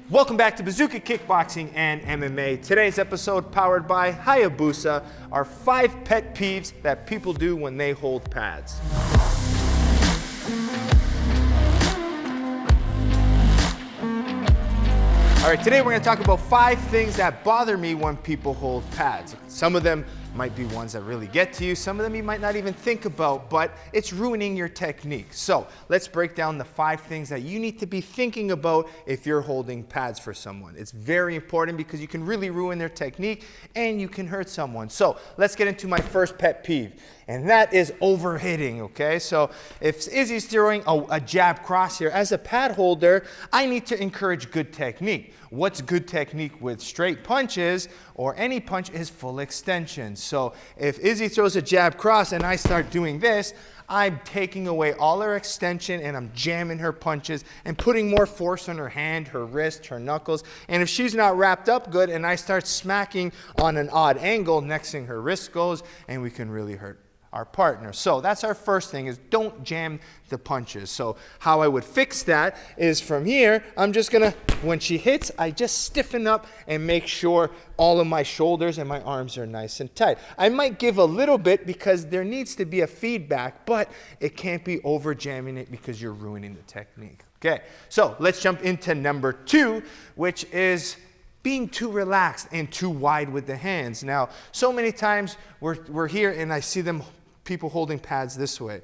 Welcome back to Bazooka Kickboxing and MMA. Today's episode powered by Hayabusa are 5 pet peeves that people do when they hold pads. All right, today we're going to talk about 5 things that bother me when people hold pads. Some of them might be ones that really get to you. Some of them you might not even think about, but it's ruining your technique. So let's break down the 5 things that you need to be thinking about if you're holding pads for someone. It's very important because you can really ruin their technique and you can hurt someone. So let's get into my first pet peeve, and that is overhitting, okay? So if Izzy's throwing a jab cross here, as a pad holder, I need to encourage good technique. What's good technique with straight punches or any punch is full extension. So if Izzy throws a jab cross and I start doing this, I'm taking away all her extension and I'm jamming her punches and putting more force on her hand, her wrist, her knuckles. And if she's not wrapped up good and I start smacking on an odd angle, next thing her wrist goes and we can really hurt our partner. So that's our first thing, is don't jam the punches. So how I would fix that is from here, I'm just gonna, when she hits, I just stiffen up and make sure all of my shoulders and my arms are nice and tight. I might give a little bit because there needs to be a feedback, but it can't be over jamming it because you're ruining the technique. Okay, so let's jump into number 2, which is being too relaxed and too wide with the hands. Now, so many times we're here and I see people holding pads this way.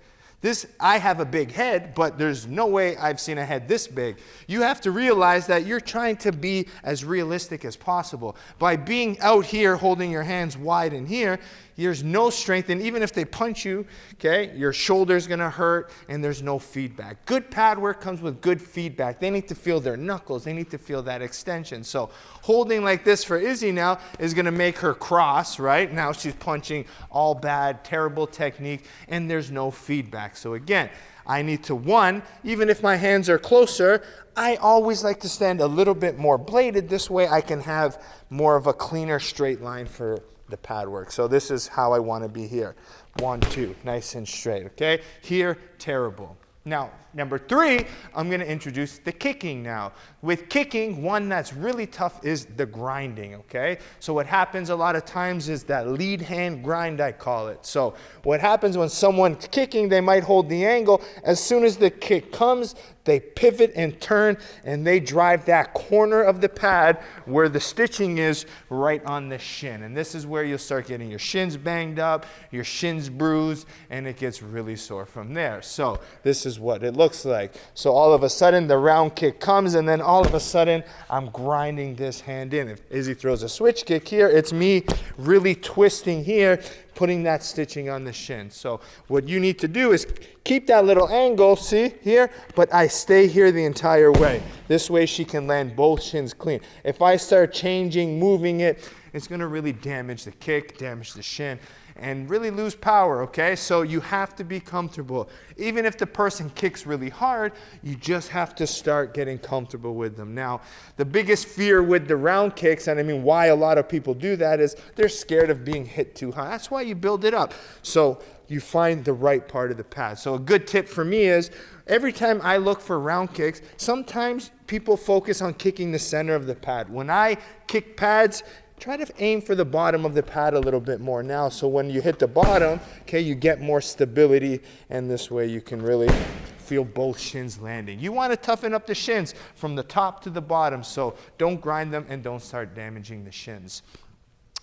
I have a big head, but there's no way I've seen a head this big. You have to realize that you're trying to be as realistic as possible. By being out here holding your hands wide in here, there's no strength, and even if they punch you, okay, your shoulder's gonna hurt and there's no feedback. Good pad work comes with good feedback. They need to feel their knuckles, they need to feel that extension. So holding like this for Izzy now is gonna make her cross, right? Now she's punching all bad, terrible technique, and there's no feedback. So again, I need to, one, even if my hands are closer, I always like to stand a little bit more bladed. This way I can have more of a cleaner straight line for the pad work. So this is how I want to be here. 1, 2, nice and straight, okay? Here, terrible. Now, number 3, I'm going to introduce the kicking now. With kicking, one that's really tough is the grinding, okay? So what happens a lot of times is that lead hand grind, I call it. So what happens when someone's kicking, they might hold the angle. As soon as the kick comes, they pivot and turn, and they drive that corner of the pad where the stitching is right on the shin. And this is where you'll start getting your shins banged up, your shins bruised, and it gets really sore from there. So this is what it looks like. So all of a sudden, the round kick comes, and then all of a sudden, I'm grinding this hand in. If Izzy throws a switch kick here, it's me really twisting here, putting that stitching on the shin. So what you need to do is keep that little angle, see here, but I stay here the entire way. This way she can land both shins clean. If I start changing, moving it, it's gonna really damage the kick, damage the shin, and really lose power, okay? So you have to be comfortable. Even if the person kicks really hard, you just have to start getting comfortable with them. Now, the biggest fear with the round kicks, and I mean why a lot of people do that, is they're scared of being hit too high. That's why you build it up. So you find the right part of the pad. So a good tip for me is, every time I look for round kicks, sometimes people focus on kicking the center of the pad. When I kick pads, try to aim for the bottom of the pad a little bit more now, so when you hit the bottom, okay, you get more stability, and this way you can really feel both shins landing. You want to toughen up the shins from the top to the bottom, so don't grind them and don't start damaging the shins.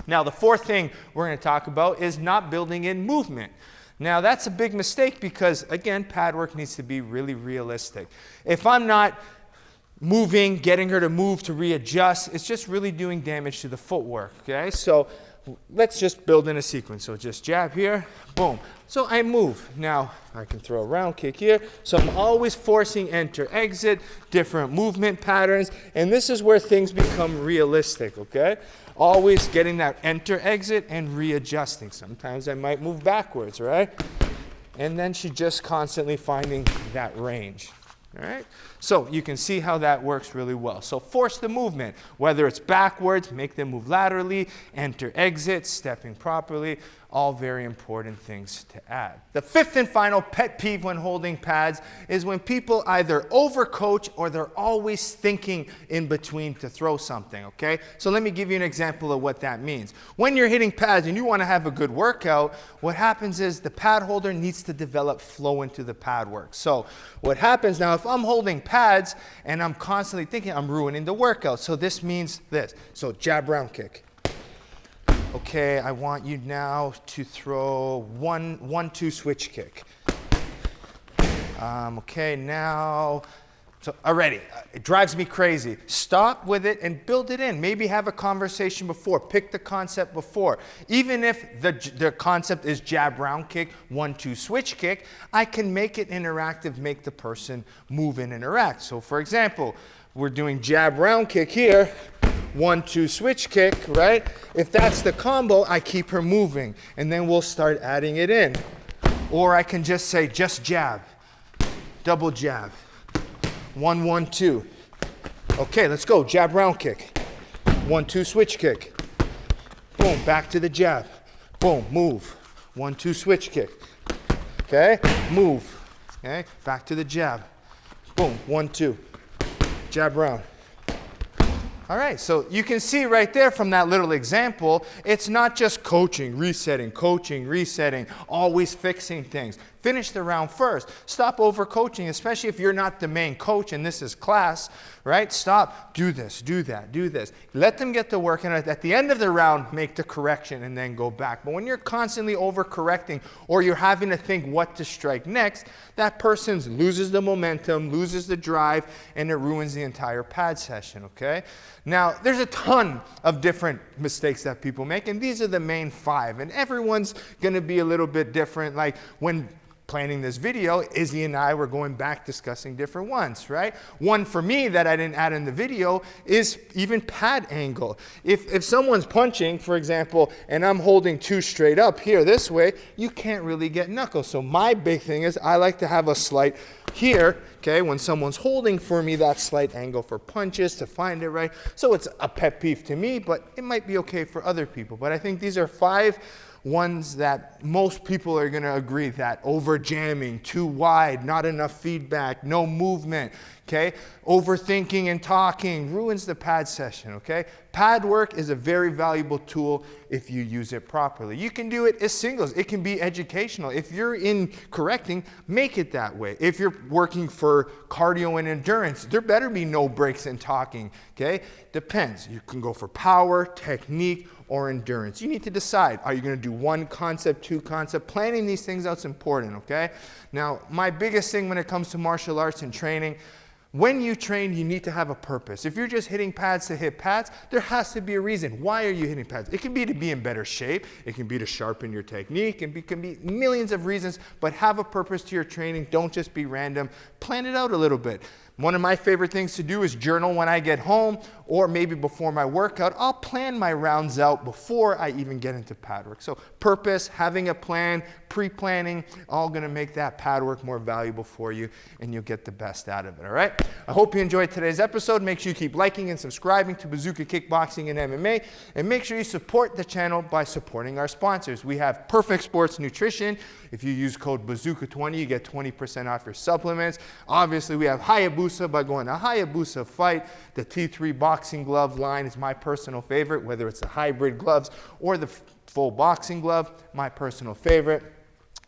Now, the 4th thing we're going to talk about is not building in movement. Now, that's a big mistake because, again, pad work needs to be really realistic. If I'm not moving, getting her to move, to readjust, it's just really doing damage to the footwork, okay? So let's just build in a sequence. So just jab here, boom. So I move. Now I can throw a round kick here. So I'm always forcing enter, exit, different movement patterns, and this is where things become realistic, okay? Always getting that enter, exit, and readjusting. Sometimes I might move backwards, right? And then she's just constantly finding that range. All right, so you can see how that works really well. So force the movement, whether it's backwards, make them move laterally, enter, exit, stepping properly. All very important things to add. The fifth and final pet peeve when holding pads is when people either overcoach or they're always thinking in between to throw something, okay? So let me give you an example of what that means. When you're hitting pads and you want to have a good workout, what happens is the pad holder needs to develop flow into the pad work. So what happens now, if I'm holding pads and I'm constantly thinking, I'm ruining the workout. So this means this. So jab, round kick. Okay, I want you now to throw 1-2 switch kick. Okay, now, so already, it drives me crazy. Stop with it and build it in. Maybe have a conversation before. Pick the concept before. Even if the concept is jab, round kick, 1-2 switch kick, I can make it interactive, make the person move and interact. So for example, we're doing jab, round kick here. 1-2 switch kick, right? If that's the combo, I keep her moving, and then we'll start adding it in. Or I can just say, just jab, double jab, 1-1-2. Okay, let's go, jab, round kick, 1-2 switch kick. Boom, back to the jab. Boom, move, 1-2 switch kick. Okay, move, okay, back to the jab. Boom, 1-2, jab, round. All right, so you can see right there from that little example, it's not just coaching, resetting, always fixing things. Finish the round first. Stop over-coaching, especially if you're not the main coach and this is class, right? Stop, do this, do that, do this. Let them get to work, and at the end of the round, make the correction and then go back. But when you're constantly over-correcting or you're having to think what to strike next, that person loses the momentum, loses the drive, and it ruins the entire pad session, okay? Now, there's a ton of different mistakes that people make, and these are the main 5, and everyone's gonna be a little bit different. Like when planning this video, Izzy and I were going back discussing different ones, right? One for me that I didn't add in the video is even pad angle. If someone's punching, for example, and I'm holding 2 straight up here this way, you can't really get knuckles. So my big thing is I like to have a slight here, okay, when someone's holding for me, that slight angle for punches to find it right. So it's a pet peeve to me, but it might be okay for other people. But I think these are 5 ones that most people are going to agree that over jamming, too wide, not enough feedback, no movement, okay? Overthinking and talking ruins the pad session, okay? Pad work is a very valuable tool if you use it properly. You can do it as singles. It can be educational. If you're in correcting, make it that way. If you're working for cardio and endurance, there better be no breaks in talking, okay? Depends. You can go for power, technique, or endurance. You need to decide, are you going to do 1 concept, 2 concept? Planning these things out is important, okay? Now, my biggest thing when it comes to martial arts and training, when you train, you need to have a purpose. If you're just hitting pads to hit pads, there has to be a reason. Why are you hitting pads? It can be to be in better shape. It can be to sharpen your technique. It can be millions of reasons, but have a purpose to your training. Don't just be random. Plan it out a little bit. One of my favorite things to do is journal when I get home, or maybe before my workout. I'll plan my rounds out before I even get into pad work. So purpose, having a plan, pre-planning, all gonna make that pad work more valuable for you, and you'll get the best out of it, all right? I hope you enjoyed today's episode. Make sure you keep liking and subscribing to Bazooka Kickboxing and MMA, and make sure you support the channel by supporting our sponsors. We have Perfect Sports Nutrition. If you use code Bazooka20, you get 20% off your supplements. Obviously, we have Hayabusa by going to Hayabusa Fight. The T3 boxing glove line is my personal favorite, whether it's the hybrid gloves or the full boxing glove, my personal favorite.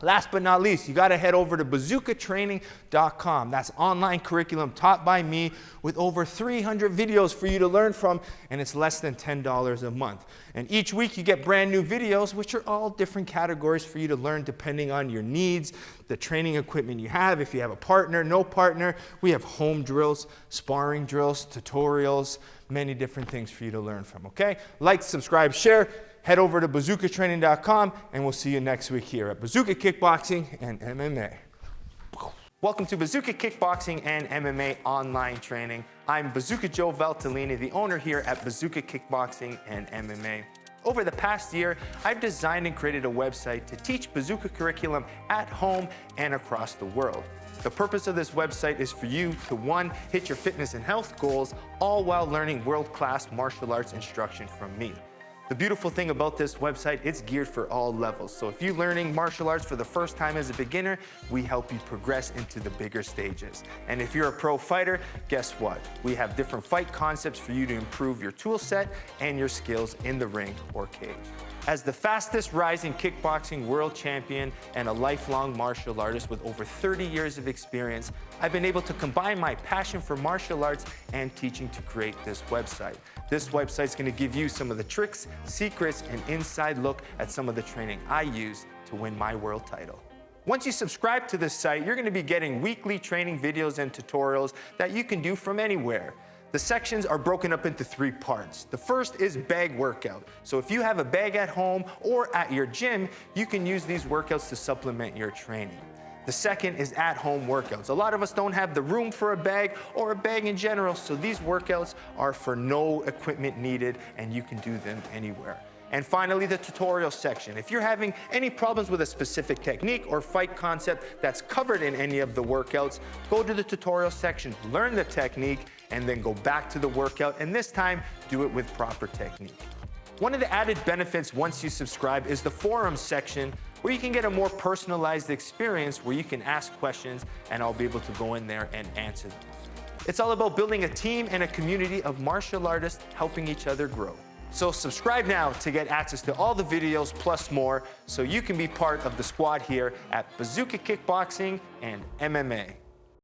Last but not least, you got to head over to bazookatraining.com. That's online curriculum taught by me with over 300 videos for you to learn from, and it's less than $10 a month. And each week you get brand new videos, which are all different categories for you to learn depending on your needs, the training equipment you have, if you have a partner, no partner. We have home drills, sparring drills, tutorials, many different things for you to learn from, okay? Like, subscribe, share. Head over to bazookatraining.com, and we'll see you next week here at Bazooka Kickboxing and MMA. Welcome to Bazooka Kickboxing and MMA online training. I'm Bazooka Joe Valtellini, the owner here at Bazooka Kickboxing and MMA. Over the past year, I've designed and created a website to teach Bazooka curriculum at home and across the world. The purpose of this website is for you to, 1, hit your fitness and health goals, all while learning world-class martial arts instruction from me. The beautiful thing about this website, it's geared for all levels. So if you're learning martial arts for the first time as a beginner, we help you progress into the bigger stages. And if you're a pro fighter, guess what? We have different fight concepts for you to improve your tool set and your skills in the ring or cage. As the fastest rising kickboxing world champion and a lifelong martial artist with over 30 years of experience, I've been able to combine my passion for martial arts and teaching to create this website. This website's gonna give you some of the tricks, secrets, and inside look at some of the training I use to win my world title. Once you subscribe to this site, you're gonna be getting weekly training videos and tutorials that you can do from anywhere. The sections are broken up into 3 parts. The first is bag workout. So if you have a bag at home or at your gym, you can use these workouts to supplement your training. The second is at-home workouts. A lot of us don't have the room for a bag or a bag in general, so these workouts are for no equipment needed and you can do them anywhere. And finally, the tutorial section. If you're having any problems with a specific technique or fight concept that's covered in any of the workouts, go to the tutorial section, learn the technique, and then go back to the workout, and this time, do it with proper technique. One of the added benefits once you subscribe is the forums section, where you can get a more personalized experience where you can ask questions and I'll be able to go in there and answer them. It's all about building a team and a community of martial artists helping each other grow. So subscribe now to get access to all the videos plus more so you can be part of the squad here at Bazooka Kickboxing and MMA.